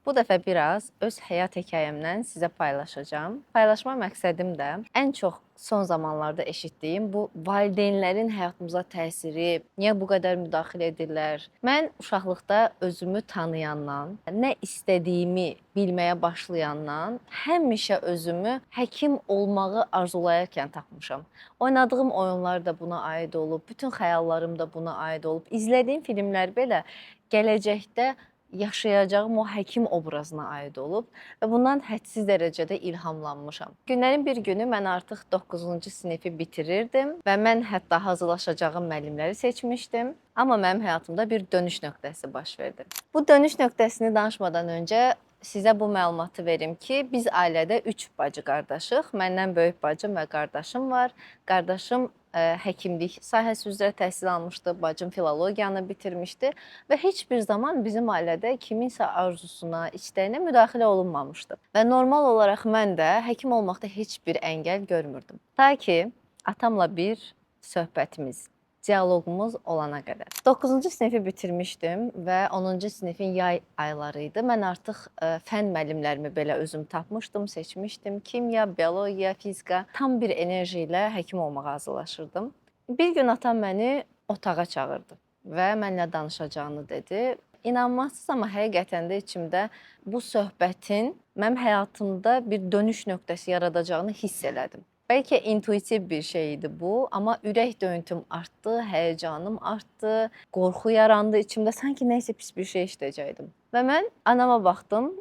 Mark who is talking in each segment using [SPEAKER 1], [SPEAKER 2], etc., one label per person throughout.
[SPEAKER 1] Bu dəfə biraz öz həyat hekayəmdən sizə paylaşacağam. Paylaşma məqsədim də ən çox son zamanlarda eşitdiyim bu valideynlərin həyatımıza təsiri, niyə bu qədər müdaxilə edirlər? Mən uşaqlıqda özümü tanıyandan, nə istədiyimi bilməyə başlayandan həmişə özümü həkim olmağı arzulayarkən tapmışam. Oynadığım oyunlar da buna aid olub, bütün xəyallarım da buna aid olub. İzlədiyim filmlər belə gələcəkdə yaşayacağım o həkim obrazına aid olub və bundan hədsiz dərəcədə ilhamlanmışam. Günlərin bir günü mən artıq 9-cu sinifi bitirirdim və mən hətta hazırlaşacağım müəllimləri seçmişdim. Amma mənim həyatımda bir dönüş nöqtəsi baş verdi. Bu dönüş nöqtəsini danışmadan öncə sizə bu məlumatı verim ki, biz ailədə 3 bacı qardaşıq. Məndən böyük bacım və qardaşım var. Qardaşım həkimlik sahəsi üzrə təhsil almışdı, bacım filologiyanı bitirmişdi və heç bir zaman bizim ailədə kiminsə arzusuna, istəyinə müdaxilə olunmamışdı. Və normal olaraq mən də həkim olmaqda heç bir əngəl görmürdüm. Ta ki, atamla bir söhbətimiz, dialoqumuz olana qədər. 9-cu sinifi bitirmişdim və 10-cu sinifin yay ayları idi. Mən artıq fənn müəllimlərimi belə özüm tapmışdım, seçmişdim. Kimya, biologiya, fizika, tam bir enerji ilə həkim olmağa hazırlaşırdım. Bir gün atam məni otağa çağırdı və mənlə danışacağını dedi. İnanmazsınız, amma həqiqətən də içimdə bu söhbətin mənim həyatımda bir dönüş nöqtəsi yaradacağını hiss elədim. Bəlkə intuitiv bir şey idi bu, amma ürək döyüntüm artdı, həyəcanım artdı, qorxu yarandı içimdə, sanki nə isə pis bir şey eşidəcəkdim. Və mən anama baxdım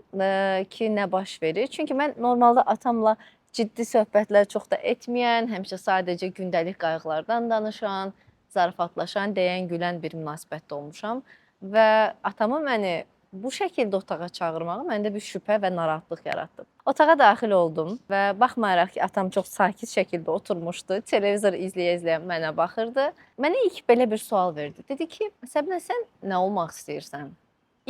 [SPEAKER 1] ki, nə baş verir. Çünki mən normalda atamla ciddi söhbətlər çox da etməyən, həmişə sadəcə gündəlik qayğılardan danışan, zarafatlaşan, deyən, gülən bir münasibətdə olmuşam və atamın məni bu şəkildə otağa çağırmağı məndə bir şübhə və narahatlıq yaratdı. Otağa daxil oldum və baxmayaraq ki, atam çox sakit şəkildə oturmuşdu, televizor izləyə-izləyə mənə baxırdı. Mənə ilk belə bir sual verdi. Dedi ki, Səbinə, sən nə olmaq istəyirsən?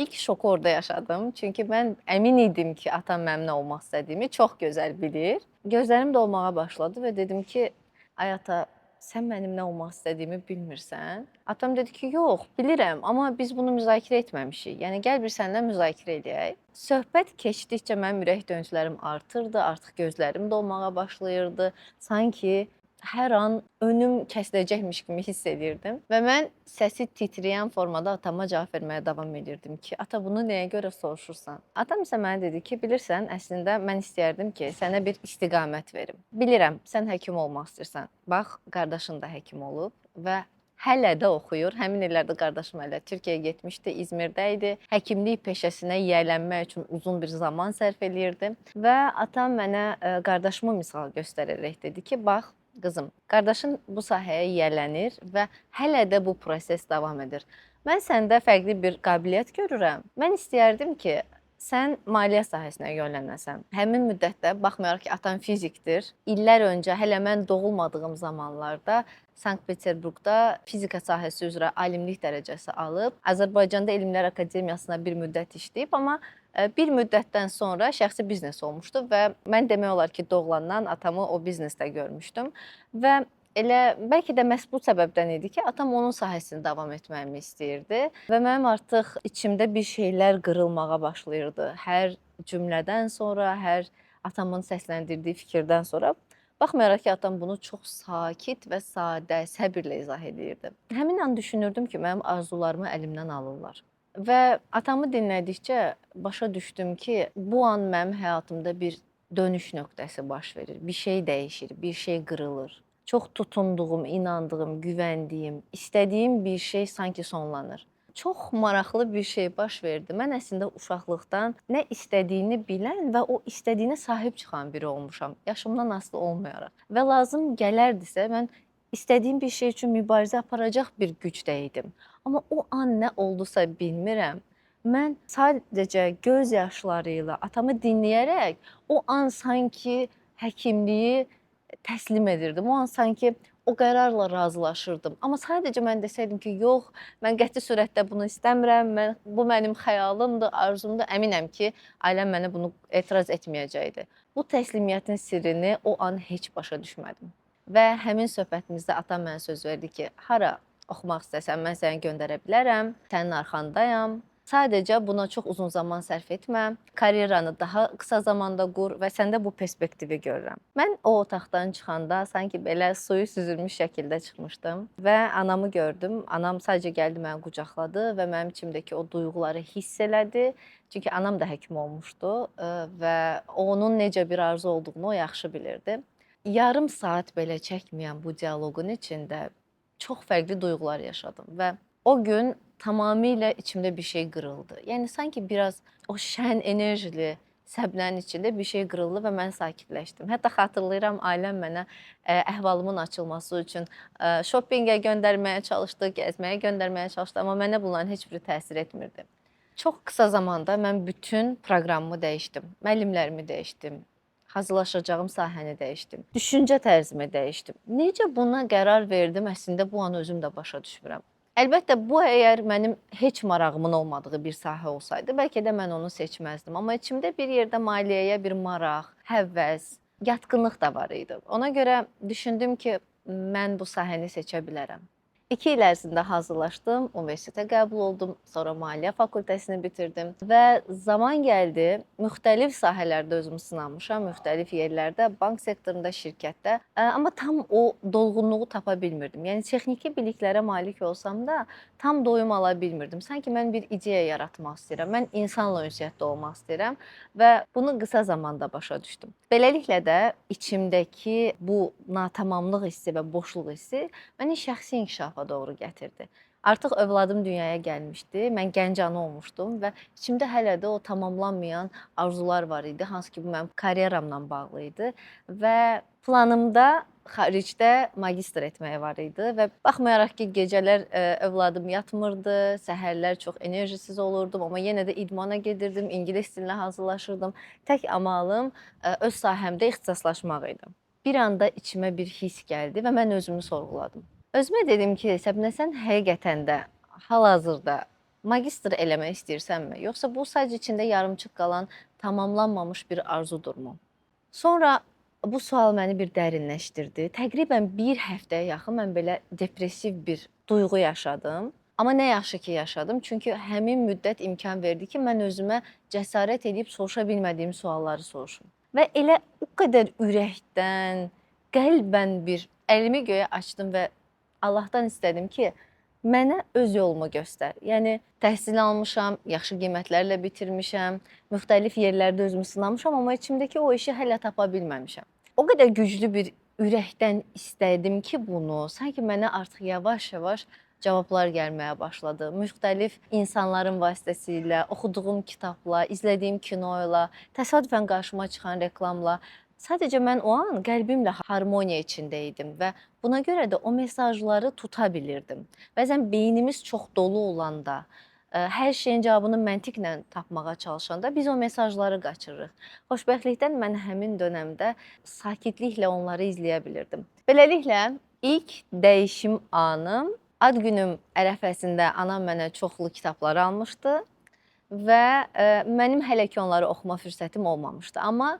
[SPEAKER 1] İlk şoku orada yaşadım. Çünki mən əmin idim ki, atam mənim nə olmaq istədiyimi çox gözəl bilir. Gözlərim dolmağa başladı və dedim ki, ay ata, sən mənim nə olmaq istədiyimi bilmirsən. Atam dedi ki, yox, bilirəm, amma biz bunu müzakirə etməmişik. Yəni gəl bir səninlə müzakirə edək. Söhbət keçdikcə mənim ürək döyüntülərim artırdı, artıq gözlərim dolmağa başlayırdı. Sanki hər an önüm kəsiləcəkmiş kimi hiss edirdim və mən səsi titrəyən formada atama cavab verməyə davam edirdim ki, ata, bunu nəyə görə soruşursan? Atam isə mənə dedi ki, bilirsən, əslində mən istəyərdim ki, sənə bir istiqamət verim. Bilirəm, sən həkim olmaq istəyirsən. Bax, qardaşın da həkim olub və hələ də oxuyur. Həmin illərdə qardaşım hələ Türkiyəyə getmişdi, İzmirdə idi. Həkimlik peşəsinə yiyələnmək üçün uzun bir zaman sərf eləyirdi və atam mənə qardaşımı misal göstərərək dedi ki, bax, qızım, qardaşın bu sahəyə yiyələnir və hələ də bu proses davam edir. Mən səndə fərqli bir qabiliyyət görürəm. Mən istəyərdim ki, sən maliyyə sahəsinə yönlənəsən. Həmin müddətdə, baxmayaraq ki, atam fizikdir, illər öncə, hələ mən doğulmadığım zamanlarda Sankt-Peterburqda fizika sahəsi üzrə alimlik dərəcəsi alıb, Azərbaycanda Elmlər Akademiyasına bir müddət işləyib, amma bir müddətdən sonra şəxsi biznes olmuşdu və mən demək olar ki, doğulandan atamı o biznesdə görmüşdüm və elə bəlkə də məhz bu səbəbdən idi ki, atam onun sahəsində davam etməyimi istəyirdi və mənim artıq içimdə bir şeylər qırılmağa başlayırdı. Hər cümlədən sonra, hər atamın səsləndirdiyi fikirdən sonra. Baxmayaraq ki, atam bunu çox sakit və sadə, səbirlə izah edirdi. Həmin an düşünürdüm ki, mənim arzularımı əlimdən alırlar. Və atamı dinlədikcə başa düşdüm ki, bu an mənim həyatımda bir dönüş nöqtəsi baş verir. Bir şey dəyişir, bir şey qırılır. Çox tutunduğum, inandığım, güvəndiyim, istədiyim bir şey sanki sonlanır. Çox maraqlı bir şey baş verdi. Mən əslində uşaqlıqdan nə istədiyini bilən və o istədiyinə sahib çıxan biri olmuşam, yaşımdan asılı olmayaraq. Və lazım gələrdisə, mən istədiyim bir şey üçün mübarizə aparacaq bir gücdə idim. Amma o an nə oldusa bilmirəm. Mən sadəcə göz yaşları ilə atamı dinləyərək o an sanki həkimliyi təslim edirdim. O an sanki o qərarla razılaşırdım. Amma sadəcə mən desəydim ki, yox, mən qəti surətdə bunu istəmirəm, bu mənim xəyalımdır, arzumdur, əminəm ki, ailəm mənə bunu etiraz etməyəcəkdi. Bu təslimiyyətin sirrini o an heç başa düşmədim. Və həmin söhbətimizdə atam mənə söz verdi ki, hara oxumaq istəsən, mən səni göndərə bilərəm, sənin arxandayam. Sadəcə buna çox uzun zaman sərf etmə, karyeranı daha qısa zamanda qur və səndə bu perspektivi görürəm. Mən o otaqdan çıxanda sanki belə suyu süzülmüş şəkildə çıxmışdım və anamı gördüm. Anam sadəcə gəldi məni qucaqladı və mənim içimdəki o duyğuları hiss elədi. Çünki anam da həkim olmuşdu və onun necə bir arzu olduğunu o yaxşı bilirdi. Yarım saat belə çəkməyən bu dialoqun içində çox fərqli duyğular yaşadım və o gün tamamilə içimdə bir şey qırıldı. Yəni sanki biraz o şən, enerjili səbnənin içində bir şey qırıldı və mən sakitləşdim. Hətta xatırlayıram, ailəm mənə əhvalımın açılması üçün şoppinqə göndərməyə çalışdı, gəzməyə göndərməyə çalışdı, amma mənə bunların heç biri təsir etmirdi. Çox qısa zamanda mən bütün proqramımı dəyişdim, müəllimlərimi dəyişdim, hazırlaşacağım sahəni dəyişdim, düşüncə tərzimi dəyişdim. Necə buna qərar verdim, əslində bu an özüm də başa düşmürəm. Əlbəttə bu əgər mənim heç marağımın olmadığı bir sahə olsaydı, bəlkə də mən onu seçməzdim. Amma içimdə bir yerdə maliyyəyə bir maraq, həvəs, yatqınlıq da var idi. Ona görə düşündüm ki, mən bu sahəni seçə bilərəm. 2 il ərzində hazırlaşdım, universitetə qəbul oldum, sonra maliyyə fakültəsini bitirdim və zaman gəldi, müxtəlif sahələrdə özümü sınamışam, müxtəlif yerlərdə, bank sektorunda, şirkətdə, amma tam o dolğunluğu tapa bilmirdim. Yəni texniki biliklərə malik olsam da tam doyum ala bilmirdim. Sanki mən bir ideya yaratmaq istəyirəm, mən insanla ünsiyyətdə olmaq istəyirəm və bunu qısa zamanda başa düşdüm. Beləliklə də içimdəki bu natamamlıq hissi və boşluq hissi məni şəxsi inkişafa doğru gətirdi. Artıq övladım dünyaya gəlmişdi, mən gənc ana olmuşdum və içimdə hələ də o tamamlanmayan arzular var idi, hansı ki bu mənim karyeramla bağlı idi və planımda xaricdə magistr etmək var idi və baxmayaraq ki, gecələr övladım yatmırdı, səhərlər çox enerjisiz olurdum, amma yenə də idmana gedirdim, ingilis dilinə hazırlaşırdım. Tək amalım öz sahəmdə ixtisaslaşmaq idi. Bir anda içimə bir hiss gəldi və mən özümü sorğuladım. Özümə dedim ki, Səbinə, sən həqiqətən də hal-hazırda magistr eləmək istəyirsənmi? Yoxsa bu sadəcə içində yarımçıq qalan, tamamlanmamış bir arzudurmu? Sonra bu sual məni bir dərinləşdirdi. Təqribən bir həftəyə yaxın mən belə depressiv bir duyğu yaşadım. Amma nə yaxşı ki yaşadım, çünki həmin müddət imkan verdi ki, mən özümə cəsarət edib soruşa bilmədiyim sualları soruşum. Və elə o qədər ürəkdən, qəlbən bir əlimi göyə açdım və Allahdan istədim ki, mənə öz yolumu göstər. Yəni təhsil almışam, yaxşı qiymətlərlə bitirmişəm, müxtəlif yerlərdə özümü sınamışam, amma içimdəki o işi hələ tapa bilməmişəm. O qədər güclü bir ürəkdən istədim ki bunu, sanki mənə artıq yavaş-yavaş cavablar gəlməyə başladı. Müxtəlif insanların vasitəsilə, oxuduğum kitabla, izlədiyim kinoyla, təsadüfən qarşıma çıxan reklamla. Sadəcə mən o an qəlbimlə harmoniya içində idim və buna görə də o mesajları tuta bilirdim. Bəzən beynimiz çox dolu olanda, hər şeyin cavabını məntiqlə tapmağa çalışanda biz o mesajları qaçırırıq. Xoşbəxtlikdən mən həmin dönəmdə sakitliklə onları izləyə bilirdim. Beləliklə, ilk dəyişim anım, ad günüm ərəfəsində anam mənə çoxlu kitablar almışdı və mənim hələ ki onları oxuma fürsətim olmamışdı. Amma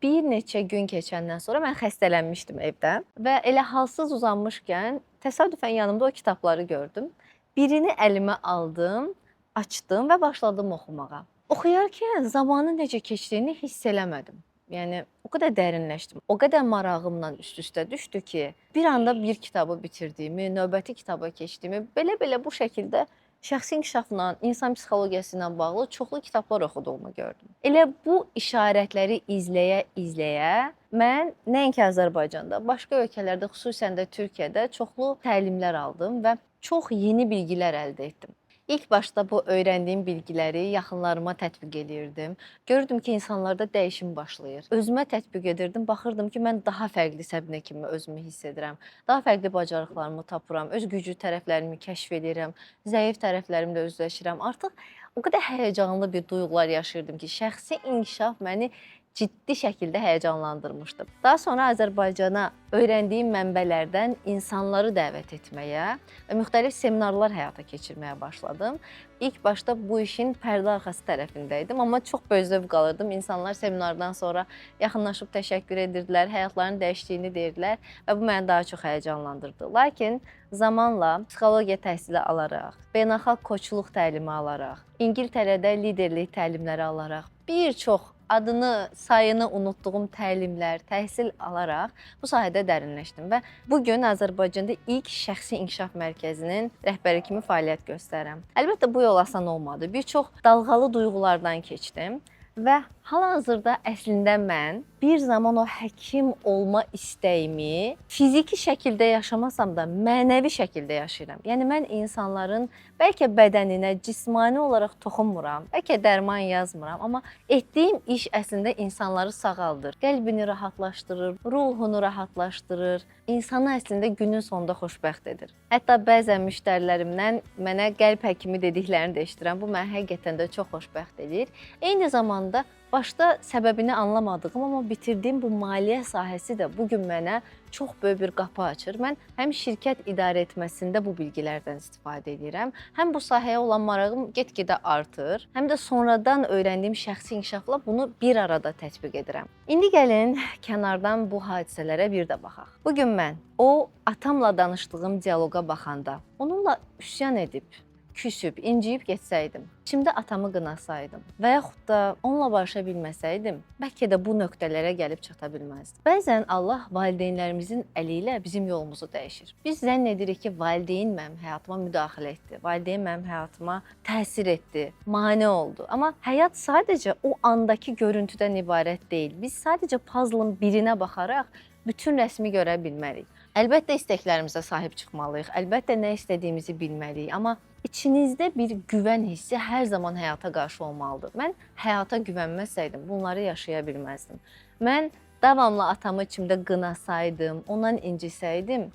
[SPEAKER 1] bir neçə gün keçəndən sonra mən xəstələnmişdim evdə və elə halsız uzanmışkən təsadüfən yanımda o kitabları gördüm. Birini əlimə aldım, açdım və başladım oxumağa. Oxuyarkən zamanın necə keçdiyini hiss eləmədim. Yəni o qədər dərinləşdim. O qədər marağımla üst-üstə düşdü ki, bir anda bir kitabı bitirdiyimi, növbəti kitaba keçdiyimi, belə-belə bu şəkildə şəxsi inkişafla, insan psixologiyası ilə bağlı çoxlu kitablar oxuduğumu gördüm. Elə bu işarətləri izləyə-izləyə mən nəinki Azərbaycanda, başqa ölkələrdə, xüsusən də Türkiyədə çoxlu təlimlər aldım və çox yeni bilgilər əldə etdim. İlk başda bu öyrəndiyim bilgiləri yaxınlarıma tətbiq edirdim. Görürdüm ki, insanlarda dəyişim başlayır. Özümə tətbiq edirdim, baxırdım ki, mən daha fərqli Səbinə kimi özümü hiss edirəm. Daha fərqli bacarıqlarımı tapıram, öz güclü tərəflərimi kəşf edirəm, zəif tərəflərimlə üzləşirəm. Artıq o qədər həyəcanlı bir duyğular yaşayırdım ki, şəxsi inkişaf məni ciddi şəkildə həyəcanlandırmışdı. Daha sonra Azərbaycana öyrəndiyim mənbələrdən insanları dəvət etməyə və müxtəlif seminarlar həyata keçirməyə başladım. İlk başda bu işin pərdə arxası tərəfində idim, amma çox böyük zövq alırdım. İnsanlar seminardan sonra yaxınlaşıb təşəkkür edirdilər, həyatlarının dəyişdiyini deyirdilər və bu məni daha çox həyəcanlandırdı. Lakin zamanla psixologiya təhsili alaraq, beynəlxalq koçluq təlimi alaraq, İngiltərədə liderlik təlimləri alaraq, bir çox adını, sayını unutduğum təlimlər, təhsil alaraq bu sahədə dərinləşdim və bu gün Azərbaycanda ilk şəxsi inkişaf mərkəzinin rəhbəri kimi fəaliyyət göstərirəm. Əlbəttə bu yol asan olmadı. Bir çox dalğalı duyğulardan keçdim və hal-hazırda əslində mən bir zaman o həkim olma istəyimi fiziki şəkildə yaşamasam da mənəvi şəkildə yaşayıram. Yəni mən insanların bəlkə bədəninə cismani olaraq toxunmuram, bəlkə dərman yazmıram, amma etdiyim iş əslində insanları sağaldır, qəlbini rahatlaşdırır, ruhunu rahatlaşdırır, insanı əslində günün sonunda xoşbəxt edir. Hətta bəzən müştərilərimdən mənə qəlb həkimi dediklərini də eşidirəm. Bu məni həqiqətən də çox xoşbəxt edir. Eyni zamanda başda səbəbini anlamadığım, amma bitirdiyim bu maliyyə sahəsi də bugün mənə çox böyük bir qapı açır. Mən həm şirkət idarə etməsində bu bilgilərdən istifadə edirəm, həm bu sahəyə olan marağım get-gedə artır, həm də sonradan öyrəndiyim şəxsi inkişafla bunu bir arada tətbiq edirəm. İndi gəlin kənardan bu hadisələrə bir də baxaq. Bugün mən o atamla danışdığım dialoqa baxanda onunla üsyan edib, küsüb, inciyib getsəydim, içimdə atamı qınasaydım və yaxud da onunla barışa bilməsəydim, bəlkə də bu nöqtələrə gəlib çata bilməzdim. Bəzən Allah valideynlərimizin əli ilə bizim yolumuzu dəyişir. Biz zənn edirik ki, valideyn mənim həyatıma müdaxilə etdi, valideyn mənim həyatıma təsir etdi, mane oldu. Amma həyat sadəcə o andakı görüntüdən ibarət deyil. Biz sadəcə puzzle-ın birinə baxaraq bütün rəsmi görə bilmərik. Əlbəttə istəklərimizə sahib çıxmalıyıq, əlbəttə nə istədiyimizi bilməliyik, amma İçinizdə bir güvən hissi hər zaman həyata qarşı olmalıdır. Mən həyata güvənməsəydim, bunları yaşaya bilməzdim. Mən davamlı atamı içimdə qınasaydım, ondan incisəydim,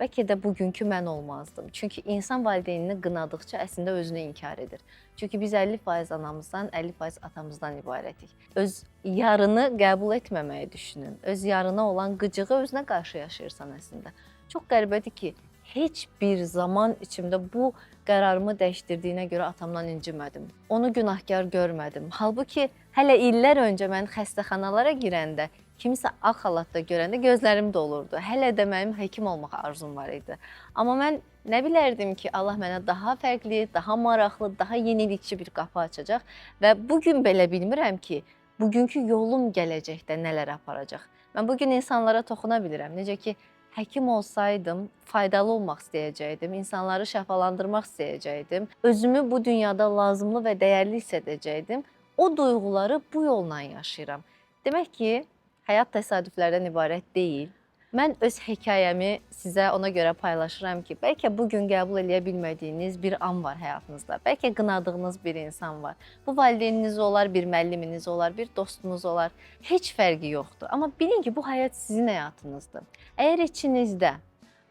[SPEAKER 1] bəlkə də bugünkü mən olmazdım. Çünki insan valideynini qınadıqca əslində özünü inkar edir. Çünki biz 50% anamızdan, 50% atamızdan ibarətik. Öz yarını qəbul etməməyi düşünün. Öz yarına olan qıcığı özünə qarşı yaşayırsan əslində. Çox qəribədir ki, heç bir zaman içimdə bu qərarımı dəyişdirdiyinə görə atamdan incimədim. Onu günahkar görmədim. Halbuki hələ illər öncə mən xəstəxanalara girəndə, kimisə ağ xalatda görəndə gözlərim dolurdu. Hələ də mənim həkim olmaq arzum var idi. Amma mən nə bilərdim ki, Allah mənə daha fərqli, daha maraqlı, daha yenilikçi bir qapı açacaq və bugün belə bilmirəm ki, bugünkü yolum gələcəkdə nələr aparacaq. Mən bugün insanlara toxuna bilirəm. Necə ki, həkim olsaydım, faydalı olmaq istəyəcəkdim, insanları şəfalandırmaq istəyəcəkdim, özümü bu dünyada lazımlı və dəyərli hiss edəcəkdim. O duyğuları bu yolla yaşayıram. Demək ki, həyat təsadüflərdən ibarət deyil. Mən öz hekayəmi sizə ona görə paylaşıram ki, bəlkə bugün qəbul edə bilmədiyiniz bir an var həyatınızda. Bəlkə qınadığınız bir insan var. Bu valideyniniz olar, bir müəlliminiz olar, bir dostunuz olar. Heç fərqi yoxdur. Amma bilin ki, bu həyat sizin həyatınızdır. Əgər içinizdə,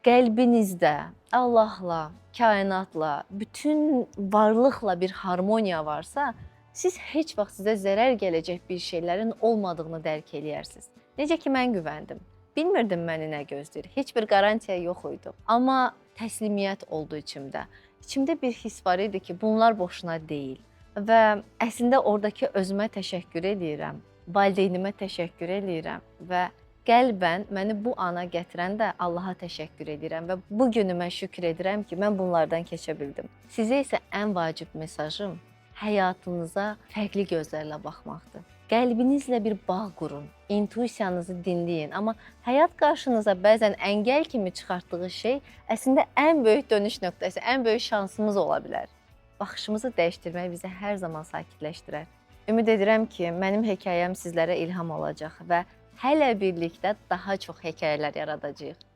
[SPEAKER 1] qəlbinizdə Allahla, kainatla, bütün varlıqla bir harmoniya varsa, siz heç vaxt sizə zərər gələcək bir şeylərin olmadığını dərk eləyərsiniz. Necə ki, mən güvəndim. Bilmirdim məni nə gözləyir. Heç bir qarantiya yox idi. Amma təslimiyyət oldu içimdə. İçimdə bir his var idi ki, bunlar boşuna deyil. Və əslində oradakı özümə təşəkkür edirəm, valideynimə təşəkkür edirəm və qəlbən məni bu ana gətirən də Allaha təşəkkür edirəm və bu günümə şükür edirəm ki, mən bunlardan keçə bildim. Sizə isə ən vacib mesajım həyatınıza fərqli gözlərlə baxmaqdır. Qəlbinizlə bir bağ qurun, intuisiyanızı dinləyin, amma həyat qarşınıza bəzən əngəl kimi çıxartdığı şey əslində ən böyük dönüş nöqtəsi, ən böyük şansımız ola bilər. Baxışımızı dəyişdirmək bizi hər zaman sakitləşdirər. Ümid edirəm ki, mənim hekayəm sizlərə ilham olacaq və hələ birlikdə daha çox hekayələr yaradacağıq.